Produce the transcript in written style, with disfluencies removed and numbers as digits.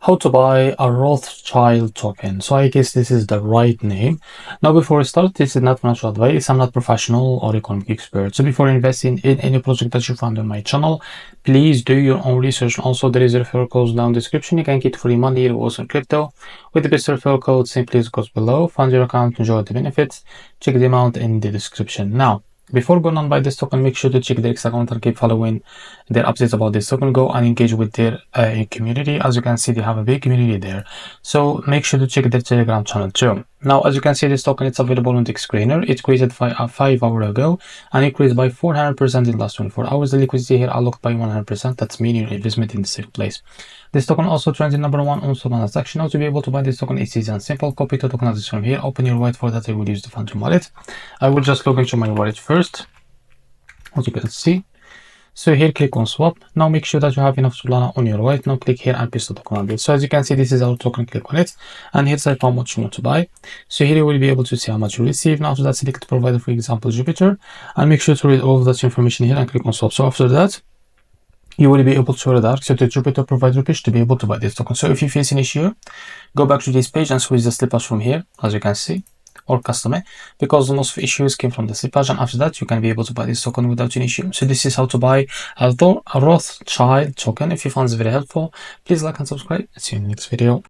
How to buy a Rothschild token. So I guess this is the right name. Now before we start, this is not financial advice. I'm not professional or economic expert. So before investing in any project that you find on my channel, please do your own research. Also, there is a referral code down in the description. You can get free money or also crypto with the best referral code. Simply goes below. Fund your account, enjoy the benefits. Check them out in the description. Now, before going on by this token, make sure to check their account and keep following their updates about this token. Go and engage with their community. As you can see, they have a big community there. So make sure to check their Telegram channel too. Now, as you can see, this token is available on the screener. It created 5 hours ago and increased by 400% in the last 24 hours. The liquidity here unlocked by 100%. That's meaning your investment in the safe place. This token also trends in #1 on Solana transaction. Now, to be able to buy this token, it's easy and simple. Copy the token address from here. Open your wallet. For that, I will use the Phantom wallet. I will just log into my wallet first, as you can see. So here, click on swap. Now make sure that you have enough Solana on your wallet. Now click here and paste the token on it. So as you can see, this is our token. Click on it, and here's how much you want to buy. So here you will be able to see how much you receive. Now after that, select provider, for example, Jupiter, and make sure to read all of that information here and click on swap. So after that, you will be able to redirect to the Jupiter provider page to be able to buy this token. So if you face an issue, go back to this page and switch the slippage from here, as you can see, or custom, because most of issues came from the slippage, and after that you can be able to buy this token without any issue. So this is how to buy a Rothschild token. If you found this very helpful, please like and subscribe. See you in the next video.